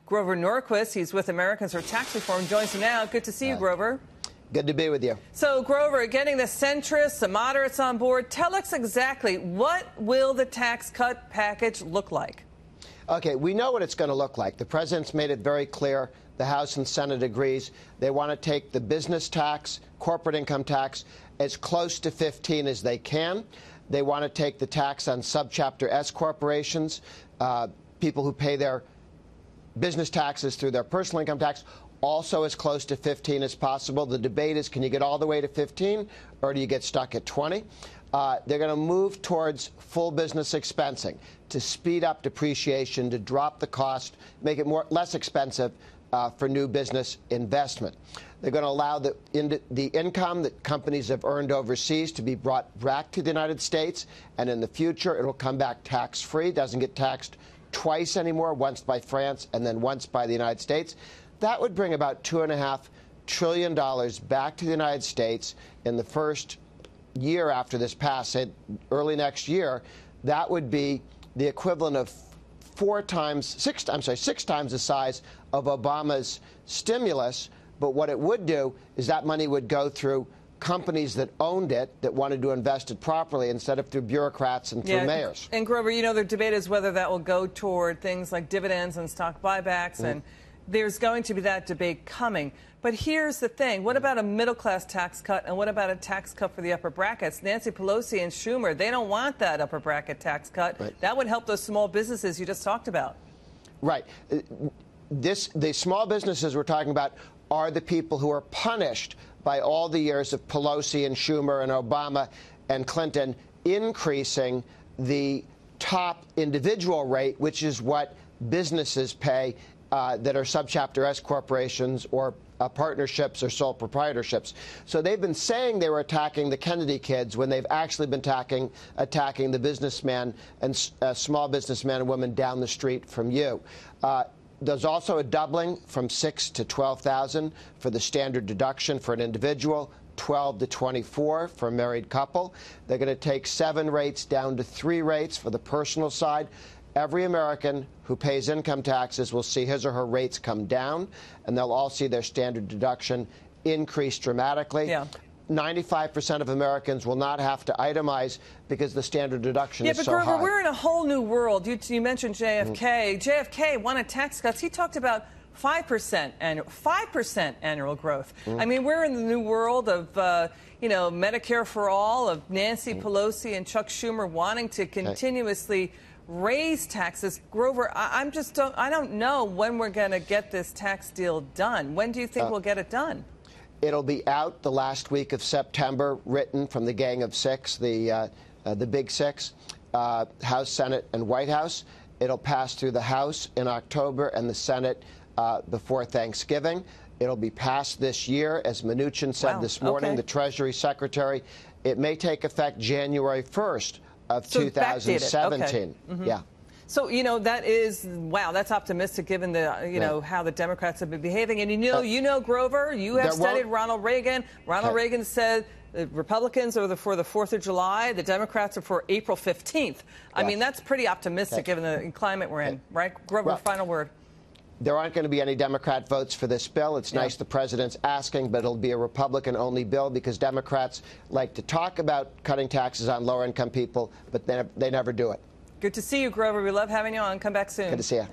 Grover Norquist. He's with Americans for Tax Reform. Joins us now. Good to see you, Grover. Good to be with you. So, Grover, getting the centrists, the moderates on board, tell us exactly what will the tax cut package look like? Okay, we know what it's going to look like. The president's made it very clear. The House and Senate agrees. They want to take the business tax, corporate income tax, as close to 15 as they can. They want to take the tax on subchapter S corporations, people who pay their business taxes through their personal income tax, also as close to 15 as possible. The debate is, can you get all the way to 15 or do you get stuck at 20? They're going to move towards full business expensing to speed up depreciation, to drop the cost, make it less expensive for new business investment. They're going to allow the income that companies have earned overseas to be brought back to the United States, and in the future it will come back tax-free, doesn't get taxed twice anymore, once by France and then once by the United States. That would bring about $2.5 trillion back to the United States in the first year after this passed, early next year. That would be the equivalent of six times the size of Obama's stimulus. But what it would do is that money would go through companies that owned it, that wanted to invest it properly, instead of through bureaucrats and through mayors. And Grover, you know, the debate is whether that will go toward things like dividends and stock buybacks, and there's going to be that debate coming. But here's the thing. What about a middle-class tax cut, and what about a tax cut for the upper brackets? Nancy Pelosi and Schumer, they don't want that upper bracket tax cut. Right. That would help those small businesses you just talked about. Right. The small businesses we're talking about are the people who are punished by all the years of Pelosi and Schumer and Obama and Clinton increasing the top individual rate, which is what businesses pay that are subchapter S corporations or partnerships or sole proprietorships. So they've been saying they were attacking the Kennedy kids when they've actually been attacking the businessmen and small businessmen and women down the street from you. There's also a doubling from $6,000 to $12,000 for the standard deduction for an individual, $12,000 to $24,000 for a married couple. They're going to take 7 rates down to 3 rates for the personal side. Every American who pays income taxes will see his or her rates come down, and they'll all see their standard deduction increase dramatically. Yeah. 95% of Americans will not have to itemize because the standard deduction is so high. Yeah, but Grover, we're in a whole new world. You mentioned JFK. JFK wanted tax cuts. He talked about 5% annual growth. I mean, we're in the new world of Medicare for all, of Nancy Pelosi and Chuck Schumer wanting to continuously raise taxes. Grover, I don't know when we're going to get this tax deal done. When do you think we'll get it done? It'll be out the last week of September, written from the Gang of Six, the Big Six, House, Senate, and White House. It'll pass through the House in October and the Senate before Thanksgiving. It'll be passed this year, as Mnuchin said this morning, the Treasury Secretary. It may take effect January 1st of 2017. Yeah. So, that is, wow, that's optimistic given the, how the Democrats have been behaving. And you know, Grover, you have studied Ronald Reagan. Ronald Reagan said the Republicans are for the 4th of July. The Democrats are for April 15th. I mean, that's pretty optimistic given the climate we're in, right? Grover, final word. There aren't going to be any Democrat votes for this bill. It's nice the president's asking, but it'll be a Republican-only bill because Democrats like to talk about cutting taxes on lower-income people, but they never do it. Good to see you, Grover. We love having you on. Come back soon. Good to see you.